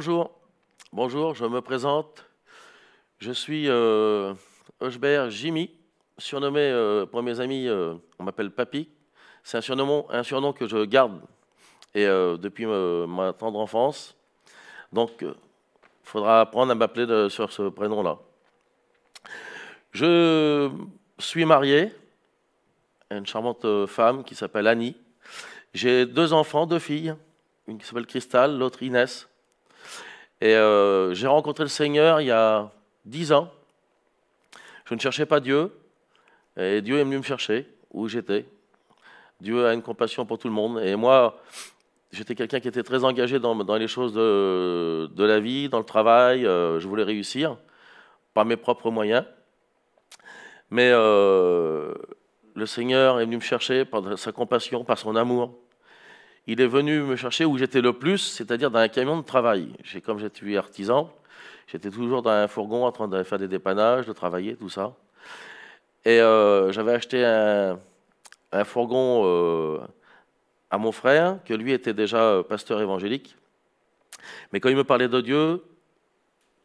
Bonjour, bonjour, je me présente. Je suis Hochbert Jimmy, surnommé pour mes amis, on m'appelle Papy. C'est un surnom que je garde depuis ma tendre enfance. Donc, il faudra apprendre à m'appeler sur ce prénom-là. Je suis marié à une charmante femme qui s'appelle Annie. J'ai 2 enfants, 2 filles, une qui s'appelle Cristal, l'autre Inès. Et j'ai rencontré le Seigneur il y a 10 ans. Je ne cherchais pas Dieu, et Dieu est venu me chercher où j'étais. Dieu a une compassion pour tout le monde. Et moi, j'étais quelqu'un qui était très engagé dans les choses de la vie, dans le travail. Je voulais réussir, par mes propres moyens. Mais le Seigneur est venu me chercher par sa compassion, par son amour. Il est venu me chercher où j'étais le plus, c'est-à-dire dans un camion de travail. Comme j'étais artisan, j'étais toujours dans un fourgon en train de faire des dépannages, de travailler, tout ça. Et j'avais acheté un fourgon à mon frère, que lui était déjà pasteur évangélique. Mais quand il me parlait de Dieu,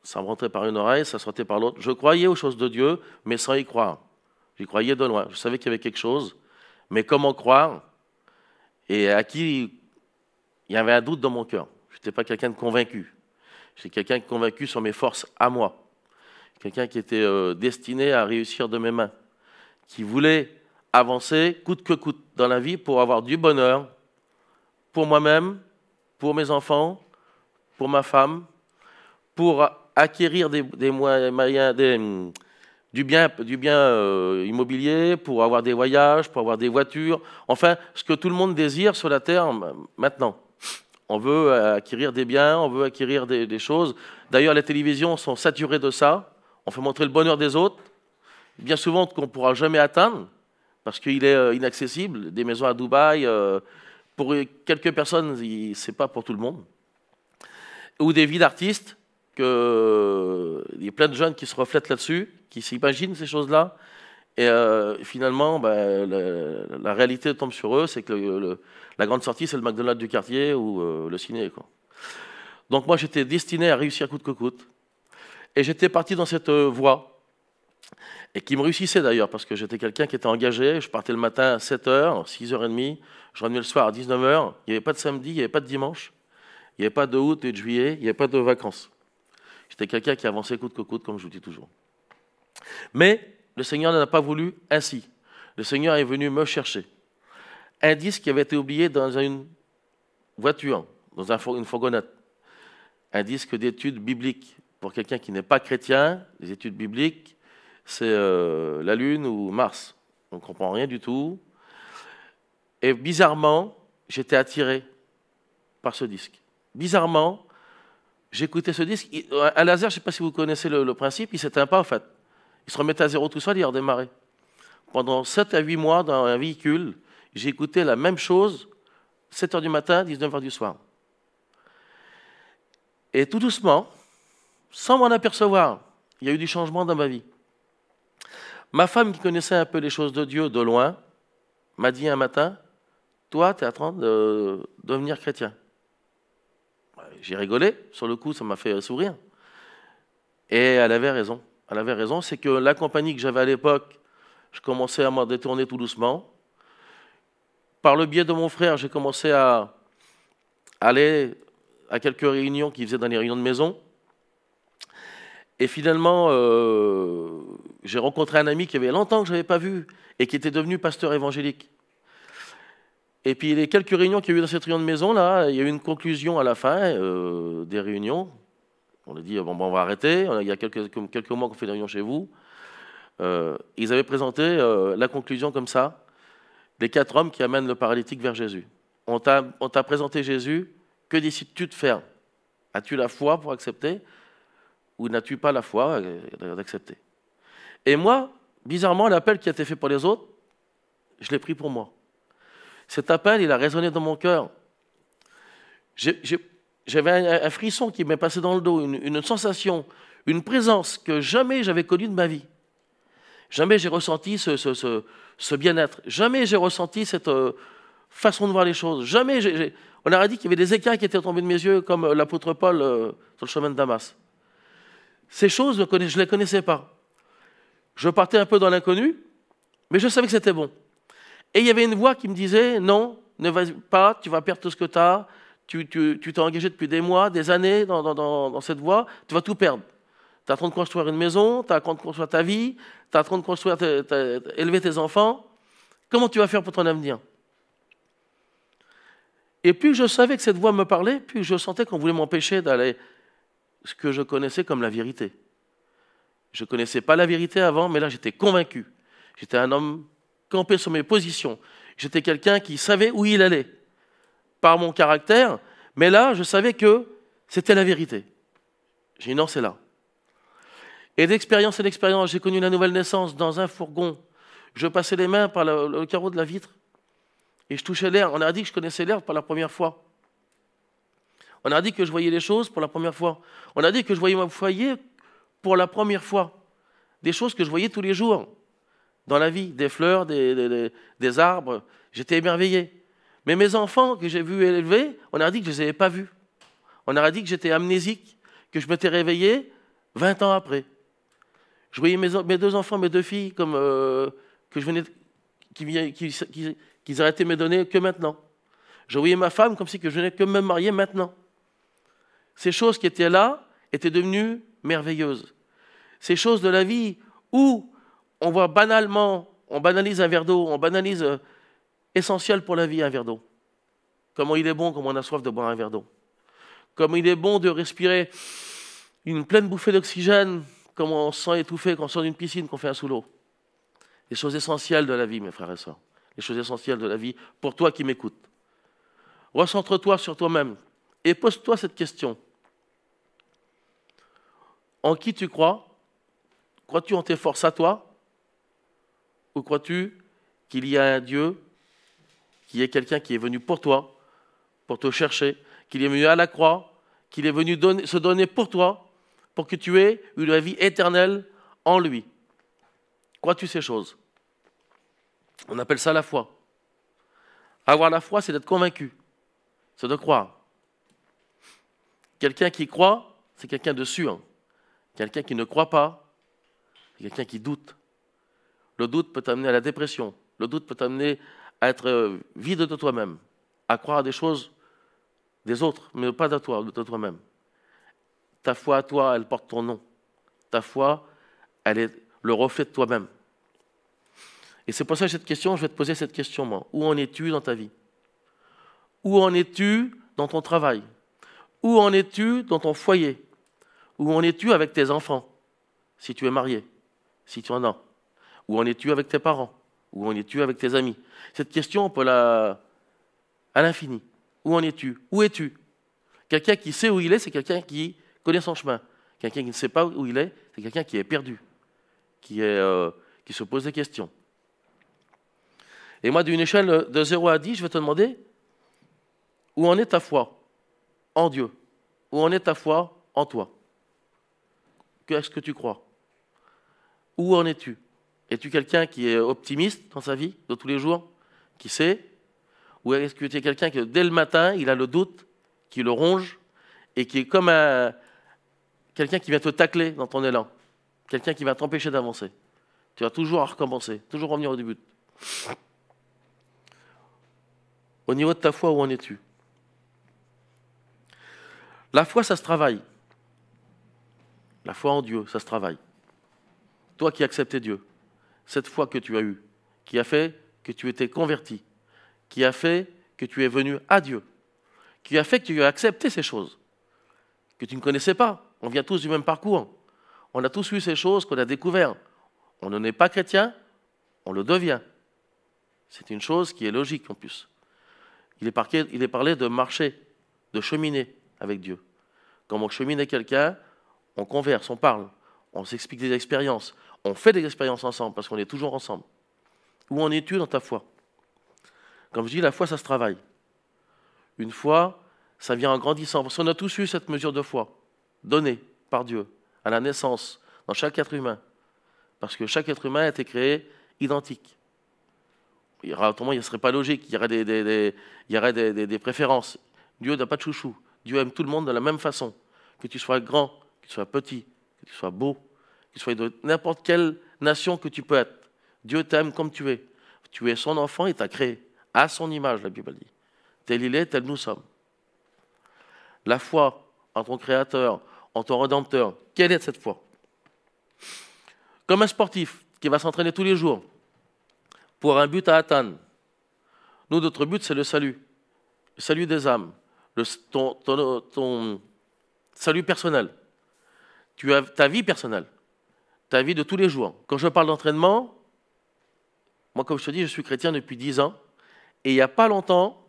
ça me rentrait par une oreille, ça sortait par l'autre. Je croyais aux choses de Dieu, mais sans y croire. J'y croyais de loin. Je savais qu'il y avait quelque chose, mais comment croire? Et à qui il y avait un doute dans mon cœur. Je n'étais pas quelqu'un de convaincu. J'étais quelqu'un de convaincu sur mes forces à moi. Quelqu'un qui était destiné à réussir de mes mains. Qui voulait avancer coûte que coûte dans la vie pour avoir du bonheur pour moi-même, pour mes enfants, pour ma femme, pour acquérir des moyens, du bien immobilier, pour avoir des voyages, pour avoir des voitures, enfin, ce que tout le monde désire sur la terre maintenant. On veut acquérir des biens, on veut acquérir des choses. D'ailleurs, les télévisions sont saturées de ça. On fait montrer le bonheur des autres, bien souvent qu'on ne pourra jamais atteindre, parce qu'il est inaccessible. Des maisons à Dubaï, pour quelques personnes, ce n'est pas pour tout le monde. Ou des vies d'artistes, il y a plein de jeunes qui se reflètent là-dessus, qui s'imaginent ces choses-là, et finalement, la réalité tombe sur eux, c'est que la grande sortie, c'est le McDonald's du quartier ou le ciné, quoi. Donc moi, j'étais destiné à réussir coûte que coûte, et j'étais parti dans cette voie, et qui me réussissait d'ailleurs, parce que j'étais quelqu'un qui était engagé. Je partais le matin à 7h, 6h30, je revenais le soir à 19h, il n'y avait pas de samedi, il n'y avait pas de dimanche, il n'y avait pas de août et de juillet, il n'y avait pas de vacances. J'étais quelqu'un qui avançait coûte que coûte, comme je vous dis toujours. Mais le Seigneur n'en a pas voulu ainsi. Le Seigneur est venu me chercher. Un disque qui avait été oublié dans une voiture, dans une fourgonnette. Un disque d'études bibliques. Pour quelqu'un qui n'est pas chrétien, les études bibliques, c'est la Lune ou Mars. On ne comprend rien du tout. Et bizarrement, j'étais attiré par ce disque. Bizarrement, j'écoutais ce disque. Un laser, je ne sais pas si vous connaissez le principe, il ne s'éteint pas en fait. Il se remettait à zéro tout seul, il redémarrait. Pendant 7 à 8 mois, dans un véhicule, j'ai écouté la même chose, 7h du matin, 19h du soir. Et tout doucement, sans m'en apercevoir, il y a eu du changement dans ma vie. Ma femme, qui connaissait un peu les choses de Dieu de loin, m'a dit un matin, « Toi, tu es en train de devenir chrétien. » J'ai rigolé, sur le coup, ça m'a fait sourire. Et elle avait raison. Elle avait raison, c'est que la compagnie que j'avais à l'époque, je commençais à m'en détourner tout doucement. Par le biais de mon frère, j'ai commencé à aller à quelques réunions qu'il faisait dans les réunions de maison. Et finalement, j'ai rencontré un ami qui avait longtemps que je n'avais pas vu et qui était devenu pasteur évangélique. Et puis les quelques réunions qu'il y a eu dans cette réunion de maison, là, il y a eu une conclusion à la fin des réunions. On a dit, bon, on va arrêter. Il y a quelques mois qu'on fait des réunions chez vous. Ils avaient présenté la conclusion comme ça, les 4 hommes qui amènent le paralytique vers Jésus. On t'a présenté Jésus, que décides-tu de faire? As-tu la foi pour accepter ou n'as-tu pas la foi d'accepter? Et moi, bizarrement, l'appel qui a été fait pour les autres, je l'ai pris pour moi. Cet appel, il a résonné dans mon cœur. J'avais un frisson qui m'est passé dans le dos, une sensation, une présence que jamais j'avais connue de ma vie. Jamais j'ai ressenti ce bien-être. Jamais j'ai ressenti cette façon de voir les choses. Jamais On aurait dit qu'il y avait des écailles qui étaient tombées de mes yeux, comme l'apôtre Paul sur le chemin de Damas. Ces choses, je ne les connaissais pas. Je partais un peu dans l'inconnu, mais je savais que c'était bon. Et il y avait une voix qui me disait, non, ne vas pas, tu vas perdre tout ce que tu as, tu t'es engagé depuis des mois, des années dans cette voie, tu vas tout perdre. Tu es en train de construire une maison, tu es en train de construire ta vie, tu es en train de construire, élever tes enfants. Comment tu vas faire pour ton avenir? Et plus je savais que cette voix me parlait, plus je sentais qu'on voulait m'empêcher d'aller ce que je connaissais comme la vérité. Je ne connaissais pas la vérité avant, mais là j'étais convaincu. J'étais un homme campé sur mes positions. J'étais quelqu'un qui savait où il allait, par mon caractère, mais là je savais que c'était la vérité. J'ai dit non, c'est là. Et d'expérience en expérience, j'ai connu la nouvelle naissance dans un fourgon. Je passais les mains par le carreau de la vitre et je touchais l'air. On a dit que je connaissais l'air pour la première fois. On a dit que je voyais les choses pour la première fois. On a dit que je voyais mon foyer pour la première fois. Des choses que je voyais tous les jours dans la vie, des fleurs, des arbres. J'étais émerveillé. Mais mes enfants que j'ai vus élever, on a dit que je ne les avais pas vus. On a dit que j'étais amnésique, que je m'étais réveillé 20 ans après. Je voyais mes deux enfants, mes deux filles, comme que je venais, qu'ils arrêtaient de me donner que maintenant. Je voyais ma femme comme si que je venais que me marier maintenant. Ces choses qui étaient là étaient devenues merveilleuses. Ces choses de la vie où on voit banalement, on banalise un verre d'eau, on banalise essentiel pour la vie un verre d'eau. Comment il est bon, comme on a soif de boire un verre d'eau. Comme il est bon de respirer une pleine bouffée d'oxygène, comme on se sent étouffé quand on sort d'une piscine, qu'on fait un sous l'eau. Les choses essentielles de la vie, mes frères et sœurs. Les choses essentielles de la vie pour toi qui m'écoutes. Recentre-toi sur toi-même et pose-toi cette question. En qui tu crois? Crois-tu en tes forces à toi? Ou crois-tu qu'il y a un Dieu, qui est quelqu'un qui est venu pour toi, pour te chercher, qu'il est venu à la croix, qu'il est venu se donner pour toi, pour que tu aies eu la vie éternelle en lui? Crois-tu ces choses? On appelle ça la foi. Avoir la foi, c'est d'être convaincu, c'est de croire. Quelqu'un qui croit, c'est quelqu'un de sûr. Quelqu'un qui ne croit pas, c'est quelqu'un qui doute. Le doute peut t'amener à la dépression. Le doute peut t'amener à être vide de toi-même, à croire à des choses des autres, mais pas de toi-même. Ta foi à toi, elle porte ton nom. Ta foi, elle est le reflet de toi-même. Et c'est pour ça que cette question, je vais te poser cette question, moi. Où en es-tu dans ta vie? Où en es-tu dans ton travail? Où en es-tu dans ton foyer? Où en es-tu avec tes enfants, si tu es marié, si tu en as? Où en es-tu avec tes parents? Où en es-tu avec tes amis? Cette question, on peut la à l'infini. Où en es-tu? Où es-tu? Quelqu'un qui sait où il est, c'est quelqu'un qui connaît son chemin. Quelqu'un qui ne sait pas où il est, c'est quelqu'un qui est perdu, qui se pose des questions. Et moi, d'une échelle de 0 à 10, je vais te demander, où en est ta foi en Dieu? Où en est ta foi en toi? Qu'est-ce que tu crois? Où en es-tu? Es-tu quelqu'un qui est optimiste dans sa vie de tous les jours, qui sait? Ou est-ce que tu es quelqu'un qui, dès le matin, il a le doute, qui le ronge, et qui est comme quelqu'un qui vient te tacler dans ton élan, quelqu'un qui va t'empêcher d'avancer? Tu vas toujours recommencer, toujours revenir au début. Au niveau de ta foi, où en es-tu? La foi, ça se travaille. La foi en Dieu, ça se travaille. Toi qui as accepté Dieu, cette foi que tu as eue, qui a fait que tu étais converti, qui a fait que tu es venu à Dieu, qui a fait que tu as accepté ces choses, que tu ne connaissais pas. On vient tous du même parcours. On a tous eu ces choses qu'on a découvertes. On ne n'est pas chrétien, on le devient. C'est une chose qui est logique en plus. Il est parlé de marcher, de cheminer avec Dieu. Quand on chemine avec quelqu'un, on converse, on parle, on s'explique des expériences, on fait des expériences ensemble parce qu'on est toujours ensemble. Où en es-tu dans ta foi? Comme je dis, la foi, ça se travaille. Une foi, ça vient en grandissant. Parce qu'on a tous eu cette mesure de foi, donnée par Dieu, à la naissance, dans chaque être humain. Parce que chaque être humain a été créé identique. Autrement, il ne serait pas logique, il y aurait des préférences. Dieu n'a pas de chouchou. Dieu aime tout le monde de la même façon. Que tu sois grand, que tu sois petit, que tu sois beau, que tu sois de n'importe quelle nation que tu peux être. Dieu t'aime comme tu es. Tu es son enfant et t'a créé à son image, la Bible dit. Tel il est, tel nous sommes. La foi en ton Créateur, en ton Rédempteur, quelle est cette foi? Comme un sportif qui va s'entraîner tous les jours pour un but à atteindre. Nous, notre but, c'est le salut des âmes, ton salut personnel. Tu as ta vie personnelle, ta vie de tous les jours. Quand je parle d'entraînement, moi, comme je te dis, je suis chrétien depuis 10 ans, et il n'y a pas longtemps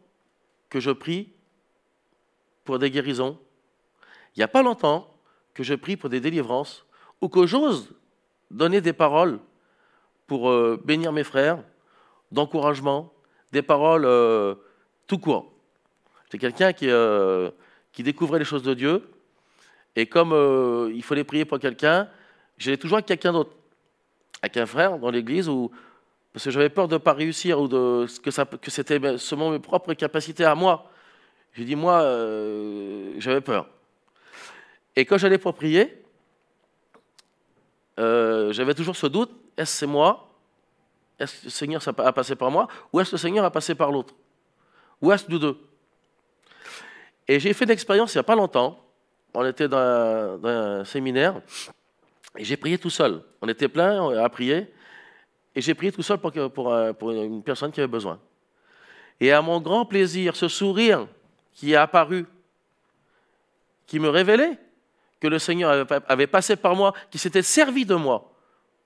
que je prie pour des guérisons. Il n'y a pas longtemps que je prie pour des délivrances, ou que j'ose donner des paroles pour bénir mes frères, d'encouragement, des paroles tout court. J'étais quelqu'un qui découvrait les choses de Dieu, et comme il fallait prier pour quelqu'un, j'allais toujours avec quelqu'un d'autre, avec un frère dans l'église, parce que j'avais peur de ne pas réussir, ou que c'était seulement mes propres capacités à moi. J'ai dit, moi, j'avais peur. Et quand j'allais pour prier, j'avais toujours ce doute, est-ce que c'est moi? Est-ce que le Seigneur a passé par moi? Ou est-ce que le Seigneur a passé par l'autre? Ou est-ce nous deux? Et j'ai fait l'expérience il n'y a pas longtemps. On était dans un séminaire et j'ai prié tout seul. On était plein à prier et j'ai prié tout seul pour une personne qui avait besoin. Et à mon grand plaisir, ce sourire qui est apparu, qui me révélait que le Seigneur avait passé par moi, qui s'était servi de moi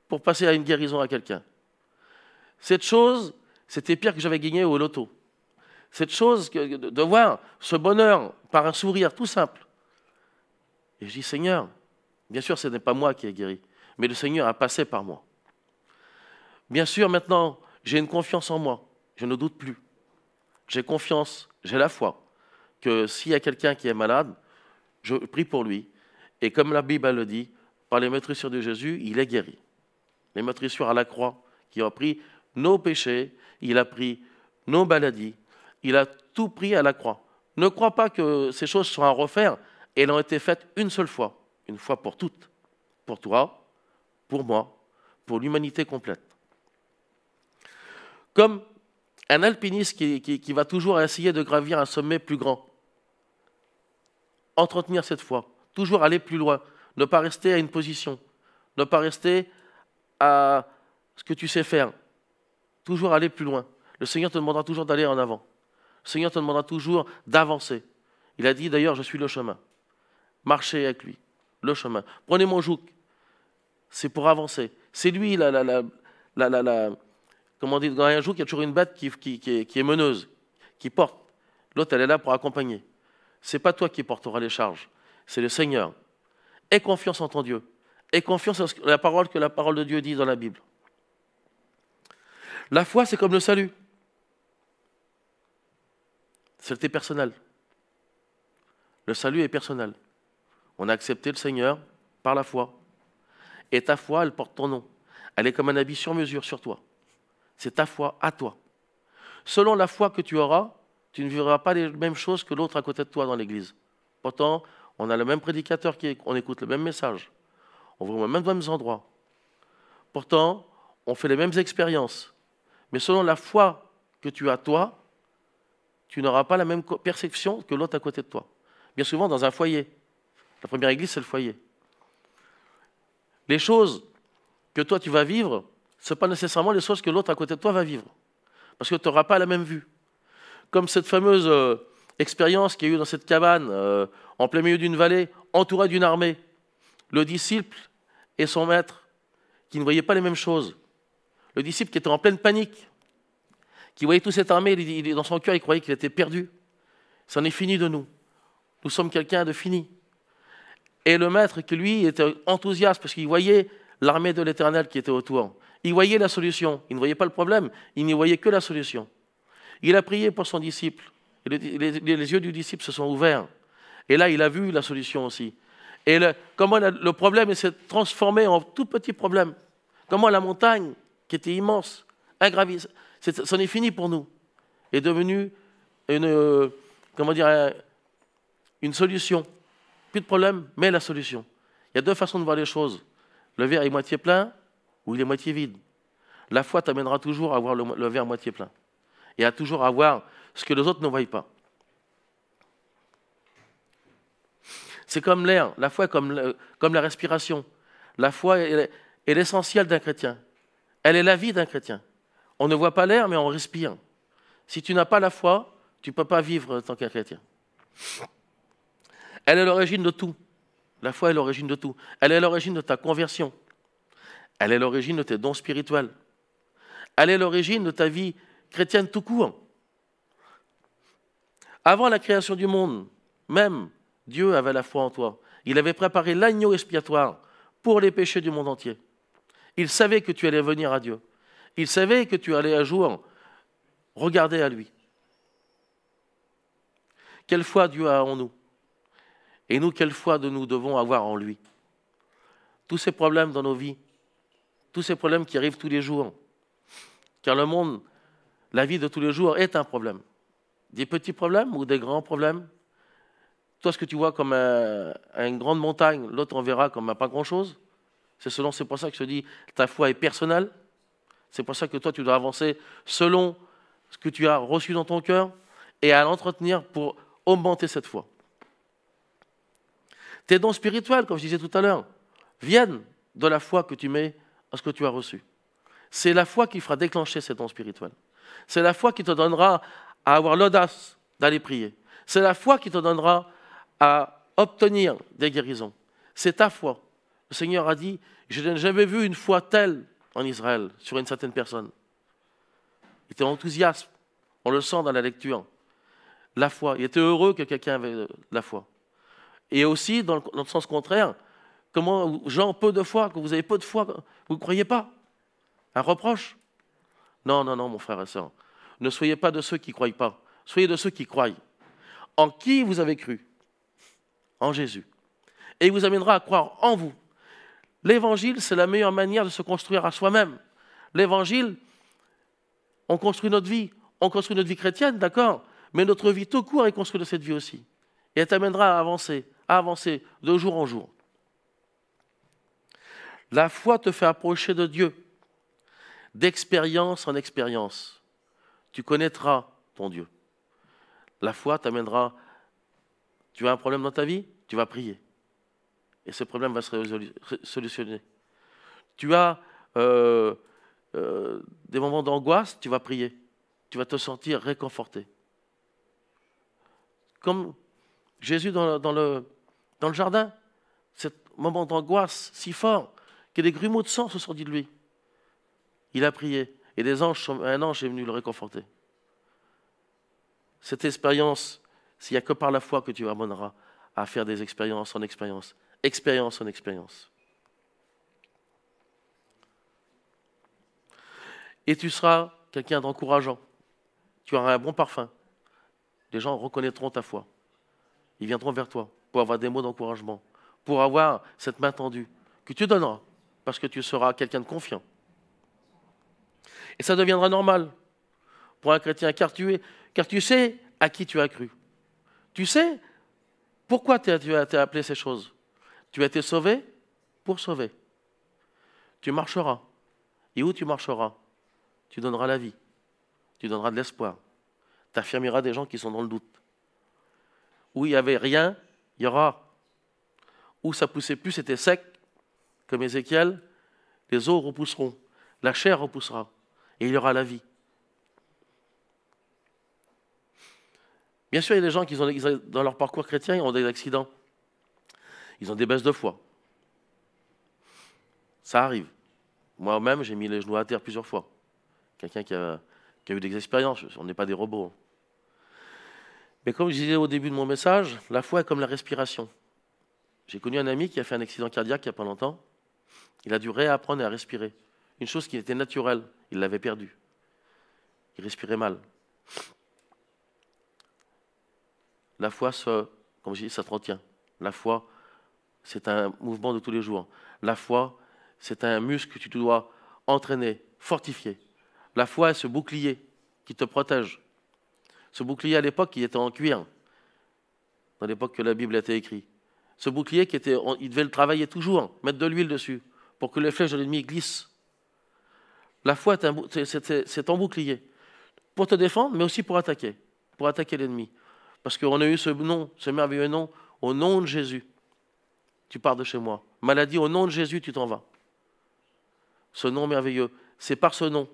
pour passer à une guérison à quelqu'un. Cette chose, c'était pire que j'avais gagné au loto. Cette chose, de voir ce bonheur par un sourire tout simple. Et je dis, Seigneur, bien sûr, ce n'est pas moi qui ai guéri, mais le Seigneur a passé par moi. Bien sûr, maintenant, j'ai une confiance en moi. Je ne doute plus. J'ai confiance, j'ai la foi, que s'il y a quelqu'un qui est malade, je prie pour lui. Et comme la Bible le dit, par les meurtrissures de Jésus, il est guéri. Les meurtrissures à la croix, qui ont pris nos péchés, il a pris nos maladies, il a tout pris à la croix. Ne crois pas que ces choses sont à refaire, elles ont été faites une seule fois, une fois pour toutes, pour toi, pour moi, pour l'humanité complète. Comme un alpiniste qui va toujours essayer de gravir un sommet plus grand, entretenir cette foi, toujours aller plus loin, ne pas rester à une position, ne pas rester à ce que tu sais faire, toujours aller plus loin. Le Seigneur te demandera toujours d'aller en avant. Le Seigneur te demandera toujours d'avancer. Il a dit d'ailleurs, je suis le chemin. Marchez avec lui, le chemin. Prenez mon joug, c'est pour avancer. C'est lui, comment dire, dans un joug, il y a toujours une bête qui est meneuse, qui porte. L'autre, elle est là pour accompagner. Ce n'est pas toi qui porteras les charges, c'est le Seigneur. Aie confiance en ton Dieu. Aie confiance en la parole que la parole de Dieu dit dans la Bible. La foi, c'est comme le salut. C'était personnel. Le salut est personnel. On a accepté le Seigneur par la foi. Et ta foi, elle porte ton nom. Elle est comme un habit sur mesure sur toi. C'est ta foi à toi. Selon la foi que tu auras, tu ne vivras pas les mêmes choses que l'autre à côté de toi dans l'église. Pourtant, on a le même prédicateur, on écoute le même message. On va aux mêmes endroits. Pourtant, on fait les mêmes expériences. Mais selon la foi que tu as toi, tu n'auras pas la même perception que l'autre à côté de toi. Bien souvent, dans un foyer. La première église, c'est le foyer. Les choses que toi, tu vas vivre, ce n'est pas nécessairement les choses que l'autre à côté de toi va vivre. Parce que tu n'auras pas la même vue. Comme cette fameuse expérience qu'il y a eu dans cette cabane, en plein milieu d'une vallée, entourée d'une armée. Le disciple et son maître, qui ne voyaient pas les mêmes choses. Le disciple qui était en pleine panique, qui voyait toute cette armée, dans son cœur, il croyait qu'il était perdu. C'en est fini de nous. Nous sommes quelqu'un de fini. Et le maître qui, lui, était enthousiaste parce qu'il voyait l'armée de l'Éternel qui était autour. Il voyait la solution. Il ne voyait pas le problème. Il n'y voyait que la solution. Il a prié pour son disciple. Et les yeux du disciple se sont ouverts. Et là, il a vu la solution aussi. Et comment le problème s'est transformé en tout petit problème. Comment la montagne, qui était immense, c'en est fini pour nous, est devenue une solution. Plus de problème, mais la solution. Il y a deux façons de voir les choses. Le verre est moitié plein ou il est moitié vide. La foi t'amènera toujours à voir le verre moitié plein. Et à toujours avoir ce que les autres ne voient pas. C'est comme l'air. La foi est comme la respiration. La foi est l'essentiel d'un chrétien. Elle est la vie d'un chrétien. On ne voit pas l'air, mais on respire. Si tu n'as pas la foi, tu ne peux pas vivre en tant qu'un chrétien. Elle est l'origine de tout. La foi est l'origine de tout. Elle est l'origine de ta conversion. Elle est l'origine de tes dons spirituels. Elle est l'origine de ta vie chrétienne tout court. Avant la création du monde, même Dieu avait la foi en toi. Il avait préparé l'agneau expiatoire pour les péchés du monde entier. Il savait que tu allais venir à Dieu. Il savait que tu allais un jour regarder à lui. Quelle foi Dieu a en nous? Et nous, quelle foi nous devons avoir en lui? Tous ces problèmes dans nos vies, tous ces problèmes qui arrivent tous les jours, car le monde, la vie de tous les jours est un problème. Des petits problèmes ou des grands problèmes. Toi, ce que tu vois comme une grande montagne, l'autre on verra comme pas grand-chose. C'est pour ça que je te dis, ta foi est personnelle. C'est pour ça que toi, tu dois avancer selon ce que tu as reçu dans ton cœur et à l'entretenir pour augmenter cette foi. Tes dons spirituels, comme je disais tout à l'heure, viennent de la foi que tu mets à ce que tu as reçu. C'est la foi qui fera déclencher ces dons spirituels. C'est la foi qui te donnera à avoir l'audace d'aller prier. C'est la foi qui te donnera à obtenir des guérisons. C'est ta foi. Le Seigneur a dit, je n'ai jamais vu une foi telle en Israël sur une certaine personne. Il était enthousiaste. On le sent dans la lecture. La foi. Il était heureux que quelqu'un avait la foi. Et aussi, dans le sens contraire, comment Jean, peu de foi, que vous avez peu de foi, vous ne croyez pas? Un reproche? Non, non, non, mon frère et soeur. Ne soyez pas de ceux qui ne croient pas. Soyez de ceux qui croient. En qui vous avez cru? En Jésus. Et il vous amènera à croire en vous. L'évangile, c'est la meilleure manière de se construire à soi-même. L'évangile, on construit notre vie. On construit notre vie chrétienne, d'accord? Mais notre vie tout court est construite de cette vie aussi. Et elle t'amènera à avancer de jour en jour. La foi te fait approcher de Dieu, d'expérience en expérience. Tu connaîtras ton Dieu. La foi t'amènera, tu as un problème dans ta vie, tu vas prier. Et ce problème va se solutionner. Tu as des moments d'angoisse, tu vas prier. Tu vas te sentir réconforté. Comme Jésus dans le jardin, ce moment d'angoisse si fort que des grumeaux de sang se sont dit de lui. Il a prié et un ange est venu le réconforter. Cette expérience, s'il n'y a que par la foi que tu amèneras à faire des expériences en expérience. Expérience en expérience. Et tu seras quelqu'un d'encourageant. Tu auras un bon parfum. Les gens reconnaîtront ta foi. Ils viendront vers toi pour avoir des mots d'encouragement, pour avoir cette main tendue que tu donneras parce que tu seras quelqu'un de confiant. Et ça deviendra normal pour un chrétien car tu sais à qui tu as cru. Tu sais pourquoi tu as été appelé ces choses. Tu as été sauvé pour sauver. Tu marcheras. Et où tu marcheras, tu donneras la vie. Tu donneras de l'espoir. Tu affirmeras des gens qui sont dans le doute. Où il n'y avait rien, il y aura. Où ça poussait plus, c'était sec, comme Ézéchiel, les eaux repousseront, la chair repoussera, et il y aura la vie. Bien sûr, il y a des gens qui dans leur parcours chrétien, ils ont des accidents. Ils ont des baisses de foi. Ça arrive. Moi-même, j'ai mis les genoux à terre plusieurs fois. Quelqu'un qui a eu des expériences, on n'est pas des robots. Mais comme je disais au début de mon message, la foi est comme la respiration. J'ai connu un ami qui a fait un accident cardiaque il n'y a pas longtemps. Il a dû réapprendre à respirer. Une chose qui était naturelle, il l'avait perdue. Il respirait mal. La foi, comme je dis, ça te retient. La foi, c'est un mouvement de tous les jours. La foi, c'est un muscle que tu dois entraîner, fortifier. La foi est ce bouclier qui te protège. Ce bouclier, à l'époque, il était en cuir. dans l'époque que la Bible a été écrite. Ce bouclier, il devait le travailler toujours, mettre de l'huile dessus, pour que les flèches de l'ennemi glissent. La foi, c'est ton bouclier, pour te défendre, mais aussi pour attaquer l'ennemi. Parce qu'on a eu ce nom, ce merveilleux nom, au nom de Jésus. Tu pars de chez moi. Maladie, au nom de Jésus, tu t'en vas. Ce nom merveilleux, c'est par ce nom,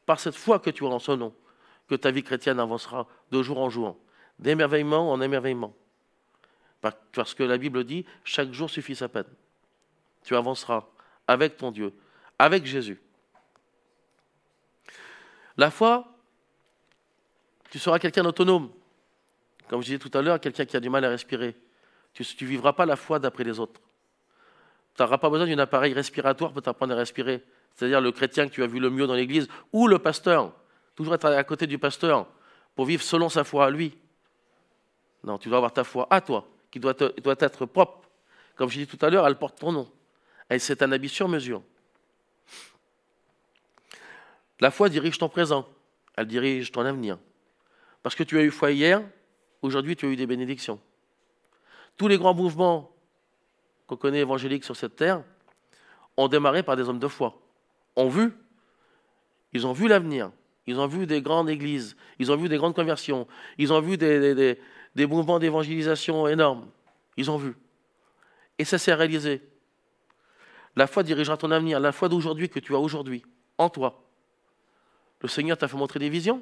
par cette foi que tu as en ce nom, que ta vie chrétienne avancera de jour en jour, d'émerveillement en émerveillement. Parce que la Bible dit, chaque jour suffit sa peine. Tu avanceras avec ton Dieu, avec Jésus. La foi, tu seras quelqu'un d'autonome. Comme je disais tout à l'heure, quelqu'un qui a du mal à respirer. Tu ne vivras pas la foi d'après les autres. Tu n'auras pas besoin d'un appareil respiratoire pour t'apprendre à respirer. C'est-à-dire le chrétien que tu as vu le mieux dans l'église, ou le pasteur. Toujours être à côté du pasteur pour vivre selon sa foi à lui. Non, tu dois avoir ta foi à toi, qui doit être propre. Comme je dis tout à l'heure, elle porte ton nom. Et c'est un habit sur mesure. La foi dirige ton présent. Elle dirige ton avenir. Parce que tu as eu foi hier, aujourd'hui tu as eu des bénédictions. Tous les grands mouvements qu'on connaît évangéliques sur cette terre ont démarré par des hommes de foi. Ils ont vu l'avenir. Ils ont vu des grandes églises. Ils ont vu des grandes conversions. Ils ont vu des mouvements d'évangélisation énormes. Ils ont vu. Et ça s'est réalisé. La foi dirigera ton avenir. La foi d'aujourd'hui que tu as aujourd'hui, en toi. Le Seigneur t'a fait montrer des visions.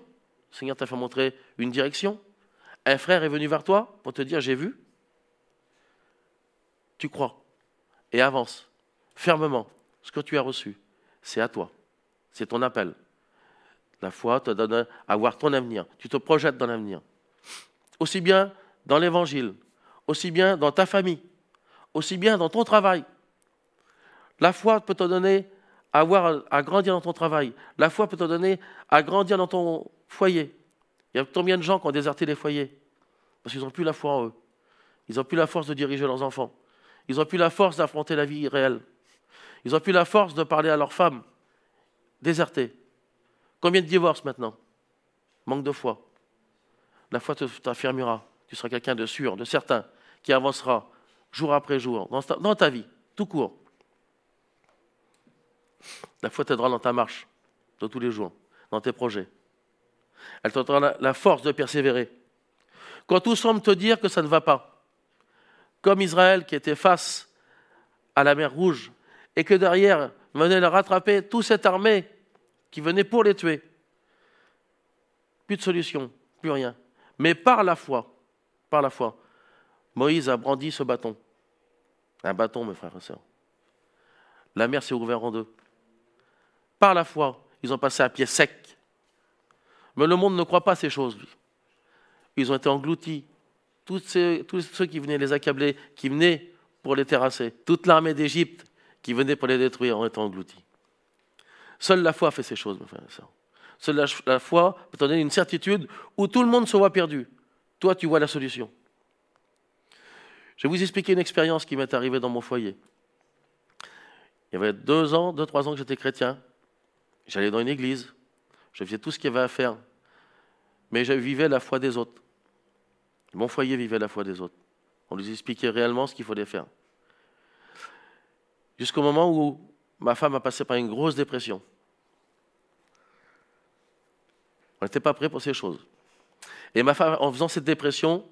Le Seigneur t'a fait montrer une direction. Un frère est venu vers toi pour te dire « j'ai vu ». Tu crois et avance fermement. Ce que tu as reçu, c'est à toi. C'est ton appel. La foi te donne à voir ton avenir. Tu te projettes dans l'avenir. Aussi bien dans l'évangile, aussi bien dans ta famille, aussi bien dans ton travail. La foi peut te donner à grandir dans ton travail. La foi peut te donner à grandir dans ton foyer. Il y a combien de gens qui ont déserté les foyers parce qu'ils n'ont plus la foi en eux. Ils n'ont plus la force de diriger leurs enfants. Ils n'ont plus la force d'affronter la vie réelle. Ils n'ont plus la force de parler à leurs femmes désertées. Combien de divorces maintenant? Manque de foi. La foi t'affirmera. Tu seras quelqu'un de sûr, de certain, qui avancera jour après jour, dans ta vie, tout court. La foi t'aidera dans ta marche, de tous les jours, dans tes projets. Elle te donnera la force de persévérer. Quand tout semble te dire que ça ne va pas, comme Israël qui était face à la mer Rouge, et que derrière venait le rattraper toute cette armée qui venait pour les tuer. Plus de solution, plus rien. Mais par la foi, Moïse a brandi ce bâton. Un bâton, mes frères et sœurs. La mer s'est ouverte en deux. Par la foi, ils ont passé à pied sec. Mais le monde ne croit pas ces choses. Ils ont été engloutis. Tous ceux qui venaient les accabler, qui venaient pour les terrasser, toute l'armée d'Égypte qui venait pour les détruire ont été engloutis. Seule la foi fait ces choses, mes frères et sœurs. Seule la foi peut te donner une certitude où tout le monde se voit perdu. Toi, tu vois la solution. Je vais vous expliquer une expérience qui m'est arrivée dans mon foyer. Il y avait 2 ans, 3 ans que j'étais chrétien. J'allais dans une église. Je faisais tout ce qu'il y avait à faire. Mais je vivais la foi des autres. Mon foyer vivait la foi des autres. On nous expliquait réellement ce qu'il fallait faire. Jusqu'au moment où ma femme a passé par une grosse dépression. On n'était pas prêts pour ces choses. Et ma femme, en faisant cette dépression,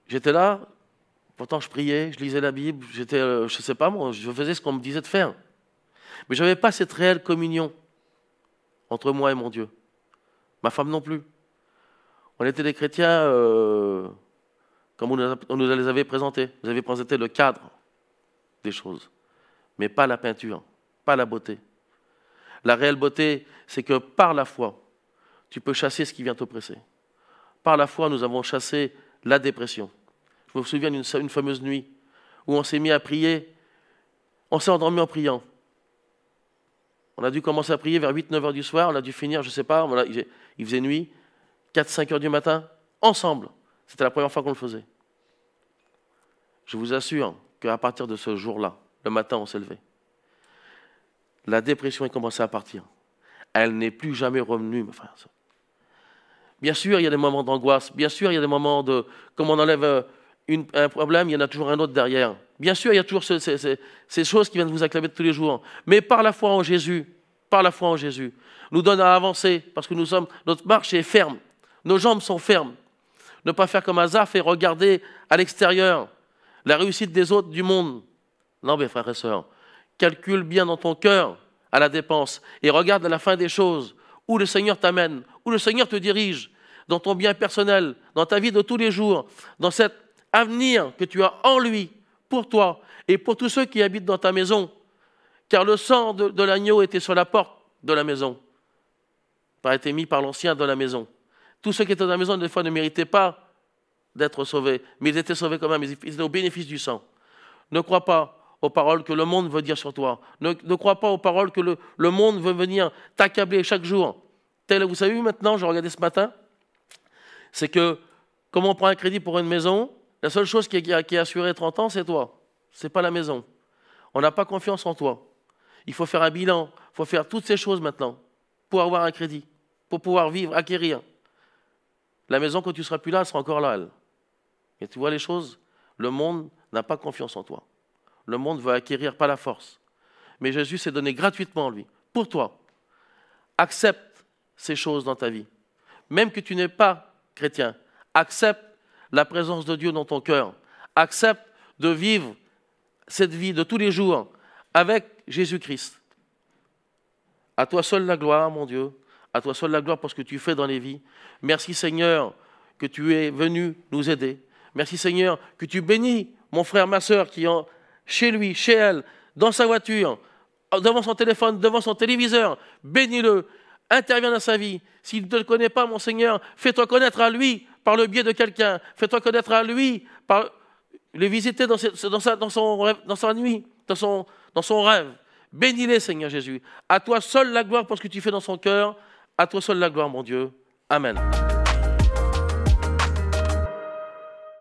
j'étais là, pourtant je priais, je lisais la Bible, j'étais, je ne sais pas moi, je faisais ce qu'on me disait de faire. Mais je n'avais pas cette réelle communion entre moi et mon Dieu. Ma femme non plus. On était des chrétiens comme on nous les avait présentés. Vous avez présenté le cadre des choses, mais pas la peinture, pas la beauté. La réelle beauté, c'est que par la foi, tu peux chasser ce qui vient t'oppresser. Par la foi, nous avons chassé la dépression. Je me souviens d'une fameuse nuit où on s'est mis à prier, on s'est endormi en priant. On a dû commencer à prier vers 8-9 heures du soir, on a dû finir, je ne sais pas, il faisait nuit, 4-5 heures du matin, ensemble. C'était la première fois qu'on le faisait. Je vous assure qu'à partir de ce jour-là, le matin, on s'est levé. La dépression est commencée à partir. Elle n'est plus jamais revenue, mes frères et sœurs. Bien sûr, il y a des moments d'angoisse. Bien sûr, il y a des moments de... Comme on enlève un problème, il y en a toujours un autre derrière. Bien sûr, il y a toujours ces choses qui viennent vous acclamer tous les jours. Mais par la foi en Jésus, nous donne à avancer parce que notre marche est ferme. Nos jambes sont fermes. Ne pas faire comme Asaph et regarder à l'extérieur la réussite des autres du monde. Non, mes frères et sœurs, calcule bien dans ton cœur à la dépense et regarde à la fin des choses où le Seigneur t'amène, où le Seigneur te dirige, dans ton bien personnel, dans ta vie de tous les jours, dans cet avenir que tu as en lui, pour toi et pour tous ceux qui habitent dans ta maison. Car le sang de l'agneau était sur la porte de la maison, a été mis par l'ancien de la maison. Tous ceux qui étaient dans la maison, des fois, ne méritaient pas d'être sauvés, mais ils étaient sauvés quand même, ils étaient au bénéfice du sang. Ne crois pas aux paroles que le monde veut dire sur toi. Ne crois pas aux paroles que le monde veut venir t'accabler chaque jour. Vous savez, maintenant, je regardais ce matin, c'est que, comme on prend un crédit pour une maison, la seule chose qui est assurée 30 ans, c'est toi. Ce n'est pas la maison. On n'a pas confiance en toi. Il faut faire un bilan, il faut faire toutes ces choses maintenant pour avoir un crédit, pour pouvoir vivre, acquérir. La maison, quand tu ne seras plus là, elle sera encore là, elle. Et tu vois les choses, le monde n'a pas confiance en toi. Le monde veut acquérir par la force. Mais Jésus s'est donné gratuitement, lui, pour toi. Accepte ces choses dans ta vie. Même que tu n'es pas chrétien, accepte la présence de Dieu dans ton cœur. Accepte de vivre cette vie de tous les jours avec Jésus-Christ. À toi seul la gloire, mon Dieu. À toi seul la gloire pour ce que tu fais dans les vies. Merci Seigneur que tu es venu nous aider. Merci Seigneur que tu bénis mon frère, ma sœur qui est chez lui, chez elle, dans sa voiture, devant son téléphone, devant son téléviseur. Bénis-le, interviens dans sa vie. S'il ne te connaît pas, mon Seigneur, fais-toi connaître à lui par le biais de quelqu'un. Fais-toi connaître à lui par le visiter dans sa nuit, dans son rêve. Bénis-les, Seigneur Jésus. À toi seul la gloire pour ce que tu fais dans son cœur. À toi seul la gloire, mon Dieu. Amen.